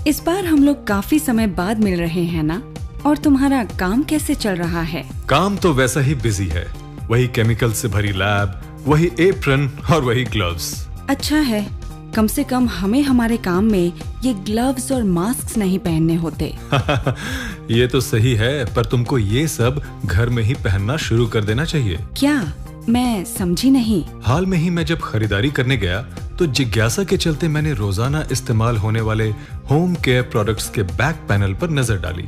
इस बार हम लोग काफी समय बाद मिल रहे हैं ना? और तुम्हारा काम कैसे चल रहा है? काम तो वैसा ही बिजी है। वही केमिकल से भरी लैब, वही एप्रन और वही ग्लव्स। अच्छा है, कम से कम हमें हमारे काम में ये ग्लव्स और मास्क नहीं पहनने होते। ये तो सही है, पर तुमको ये सब घर में ही पहनना शुरू कर देना चाहिए। क्या? मैं समझी नहीं। हाल में ही मैं जब खरीदारी करने गया तो जिज्ञासा के चलते मैंने रोजाना इस्तेमाल होने वाले होम केयर प्रोडक्ट्स के बैक पैनल पर नजर डाली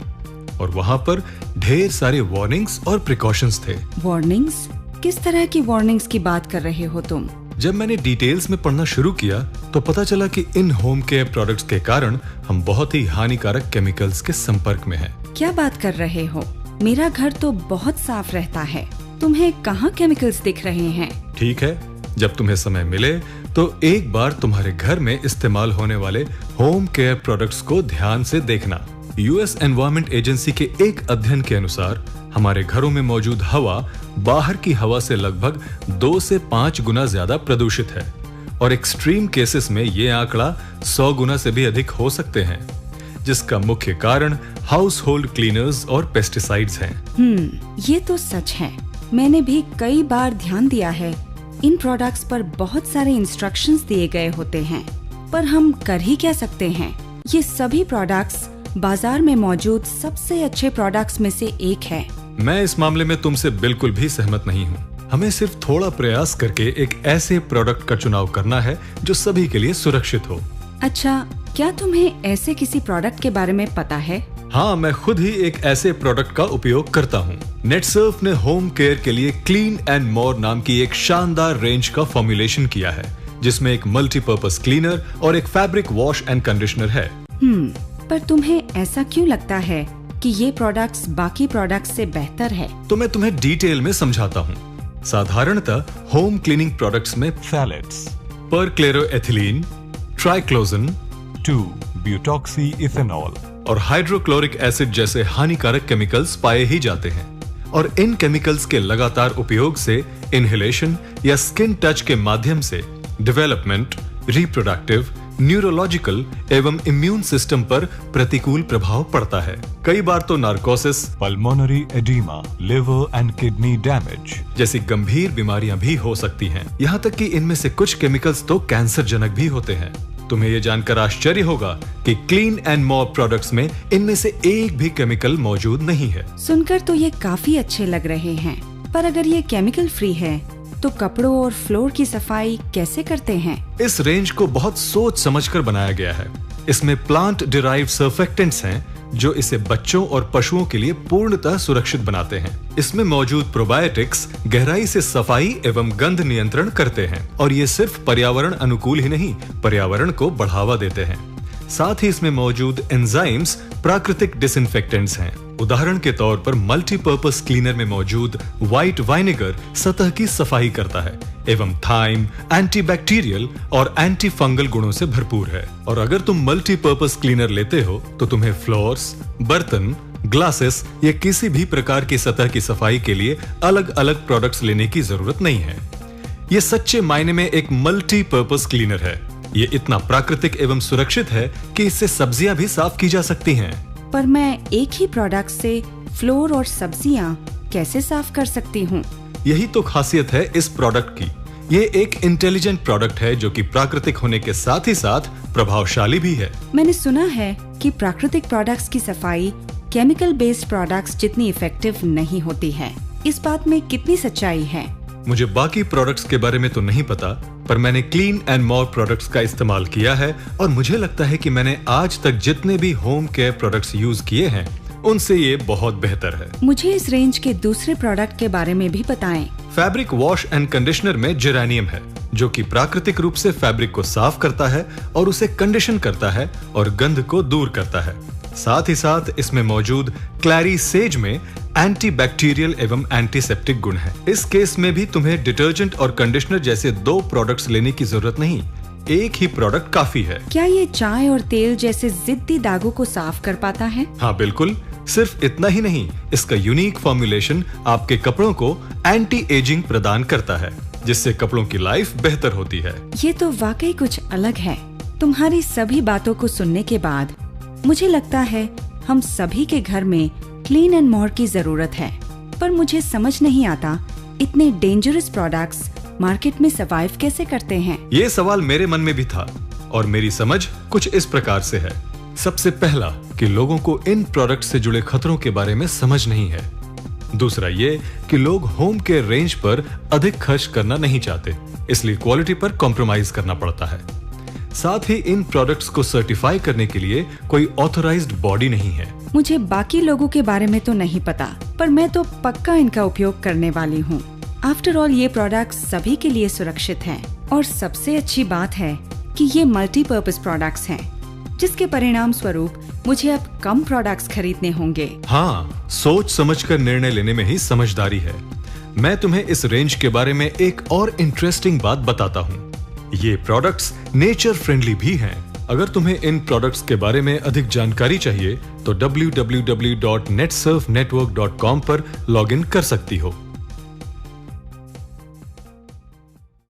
और वहाँ पर ढेर सारे वार्निंग्स और प्रिकॉशंस थे। वार्निंग्स? किस तरह की वार्निंग्स की बात कर रहे हो तुम? जब मैंने डिटेल्स में पढ़ना शुरू किया तो पता चला कि इन होम केयर प्रोडक्ट्स के कारण हम बहुत ही हानिकारक केमिकल्स के संपर्क में हैं। क्या बात कर रहे हो? मेरा घर तो बहुत साफ रहता है, तुम्हें कहाँ केमिकल्स दिख रहे हैं? ठीक है, जब तुम्हें समय मिले तो एक बार तुम्हारे घर में इस्तेमाल होने वाले होम केयर प्रोडक्ट्स को ध्यान से देखना। यूएस एनवायरमेंट एजेंसी के एक अध्ययन के अनुसार हमारे घरों में मौजूद हवा बाहर की हवा से लगभग 2 से 5 गुना ज्यादा प्रदूषित है और एक्सट्रीम केसेस में ये आंकड़ा 100 गुना से भी अधिक हो सकते हैं, जिसका मुख्य कारण हाउस होल्ड क्लीनर्स और पेस्टिसाइड्स हैं। ये तो सच है। मैंने भी कई बार ध्यान दिया है। इन प्रोडक्ट्स पर बहुत सारे इंस्ट्रक्शंस दिए गए होते हैं, पर हम कर ही क्या सकते हैं? ये सभी प्रोडक्ट्स बाजार में मौजूद सबसे अच्छे प्रोडक्ट्स में से एक है। मैं इस मामले में तुमसे बिल्कुल भी सहमत नहीं हूँ। हमें सिर्फ थोड़ा प्रयास करके एक ऐसे प्रोडक्ट का चुनाव करना है जो सभी के लिए सुरक्षित हो। अच्छा, क्या तुम्हें ऐसे किसी प्रोडक्ट के बारे में पता है? हाँ, मैं खुद ही एक ऐसे प्रोडक्ट का उपयोग करता हूँ। नेटसर्फ ने होम केयर के लिए क्लीन एंड मोर नाम की एक शानदार रेंज का फॉर्मुलेशन किया है, जिसमें एक मल्टीपर्पज क्लीनर और एक फैब्रिक वॉश एंड कंडीशनर है। पर तुम्हें ऐसा क्यों लगता है कि ये प्रोडक्ट्स बाकी प्रोडक्ट्स से बेहतर है? तो मैं तुम्हें डिटेल में समझाता हूँ। साधारणतः होम क्लीनिंग प्रोडक्ट्स में phthalates, परक्लोरोएथिलीन, ट्राइक्लोजन, 2-ब्यूटॉक्सी इथेनॉल और हाइड्रोक्लोरिक एसिड जैसे हानिकारक केमिकल्स पाए ही जाते हैं और इन केमिकल्स के लगातार उपयोग से इनहेलेशन या स्किन टच के माध्यम से डेवलपमेंट, रिप्रोडक्टिव, न्यूरोलॉजिकल एवं इम्यून सिस्टम पर प्रतिकूल प्रभाव पड़ता है। कई बार तो narcosis, pulmonary oedema, liver and kidney damage जैसी गंभीर बीमारियां भी हो सकती हैं। यहाँ तक कि इनमें से कुछ केमिकल्स तो कैंसर जनक भी होते हैं। तुम्हें ये जानकर आश्चर्य होगा कि क्लीन एंड मोर प्रोडक्ट्स में इनमें से एक भी केमिकल मौजूद नहीं है। सुनकर तो ये काफी अच्छे लग रहे हैं, पर अगर ये केमिकल फ्री है तो कपड़ों और फ्लोर की सफाई कैसे करते हैं? इस रेंज को बहुत सोच समझकर बनाया गया है। इसमें प्लांट डिराइव्ड सर्फेक्टेंट्स हैं जो इसे बच्चों और पशुओं के लिए पूर्णतः सुरक्षित बनाते हैं। इसमें मौजूद प्रोबायोटिक्स गहराई से सफाई एवं गंध नियंत्रण करते हैं और ये सिर्फ पर्यावरण अनुकूल ही नहीं, पर्यावरण को बढ़ावा देते हैं। साथ ही इसमें मौजूद एंजाइम्स प्राकृतिक डिसइंफेक्टेंट्स हैं। उदाहरण के तौर पर मल्टीपर्पज क्लीनर में मौजूद व्हाइट वाइनेगर सतह की सफाई करता है एवं थाइम एंटीबैक्टीरियल और एंटी फंगल गुणों से भरपूर है। और अगर तुम मल्टीपर्पज क्लीनर लेते हो तो तुम्हें फ्लोर्स, बर्तन, ग्लासेस या किसी भी प्रकार की सतह की सफाई के लिए अलग अलग प्रोडक्ट्स लेने की जरूरत नहीं है। ये सच्चे मायने में एक मल्टीपर्पज क्लीनर है। ये इतना प्राकृतिक एवं सुरक्षित है कि इससे सब्जियां भी साफ की जा सकती हैं। पर मैं एक ही प्रोडक्ट से फ्लोर और सब्जियां कैसे साफ कर सकती हूँ? यही तो खासियत है इस प्रोडक्ट की। ये एक इंटेलिजेंट प्रोडक्ट है जो कि प्राकृतिक होने के साथ ही साथ प्रभावशाली भी है। मैंने सुना है कि प्राकृतिक प्रोडक्ट्स की सफाई केमिकल बेस्ड प्रोडक्ट्स जितनी इफेक्टिव नहीं होती है। इस बात में कितनी सच्चाई है? मुझे बाकी प्रोडक्ट्स के बारे में तो नहीं पता, पर मैंने क्लीन एंड मोर प्रोडक्ट्स का इस्तेमाल किया है और मुझे लगता है कि मैंने आज तक जितने भी होम केयर प्रोडक्ट्स यूज किए हैं उनसे ये बहुत बेहतर है। मुझे इस रेंज के दूसरे प्रोडक्ट के बारे में भी बताएं। फैब्रिक वॉश एंड कंडीशनर में जेरेनियम है जो कि प्राकृतिक रूप से फैब्रिक को साफ करता है और उसे कंडीशन करता है और गंध को दूर करता है। साथ ही साथ इसमें मौजूद क्लैरी सेज में एंटीबैक्टीरियल एवं एंटीसेप्टिक गुण है। इस केस में भी तुम्हें डिटर्जेंट और कंडीशनर जैसे 2 प्रोडक्ट्स लेने की जरूरत नहीं, एक ही प्रोडक्ट काफी है। क्या ये चाय और तेल जैसे जिद्दी दागों को साफ कर पाता है? हाँ बिल्कुल। सिर्फ इतना ही नहीं, इसका यूनिक फॉर्मुलेशन आपके कपड़ों को एंटी एजिंग प्रदान करता है, जिससे कपड़ों की लाइफ बेहतर होती है। ये तो वाकई कुछ अलग है। तुम्हारी सभी बातों को सुनने के बाद मुझे लगता है हम सभी के घर में क्लीन एंड मोर की जरूरत है, पर मुझे समझ नहीं आता इतने डेंजरस प्रोडक्ट्स मार्केट में सर्वाइव कैसे करते हैं। ये सवाल मेरे मन में भी था और मेरी समझ कुछ इस प्रकार से है। सबसे पहला कि लोगों को इन प्रोडक्ट से जुड़े खतरों के बारे में समझ नहीं है। दूसरा ये कि लोग होम केयर रेंज पर अधिक खर्च करना नहीं चाहते, इसलिए क्वालिटी पर कॉम्प्रोमाइज करना पड़ता है। साथ ही इन प्रोडक्ट्स को सर्टिफाई करने के लिए कोई ऑथराइज्ड बॉडी नहीं है। मुझे बाकी लोगों के बारे में तो नहीं पता, पर मैं तो पक्का इनका उपयोग करने वाली हूँ। आफ्टर ऑल ये प्रोडक्ट्स सभी के लिए सुरक्षित हैं और सबसे अच्छी बात है कि ये मल्टीपर्पज प्रोडक्ट्स हैं, जिसके परिणाम स्वरूप मुझे अब कम प्रोडक्ट्स खरीदने होंगे। हाँ, सोच समझकर निर्णय लेने में ही समझदारी है। मैं तुम्हें इस रेंज के बारे में एक और इंटरेस्टिंग बात बताता हूँ। ये प्रोडक्ट्स नेचर फ्रेंडली भी हैं। अगर तुम्हें इन प्रोडक्ट्स के बारे में अधिक जानकारी चाहिए तो www.netsurfnetwork.com पर लॉगिन कर सकती हो।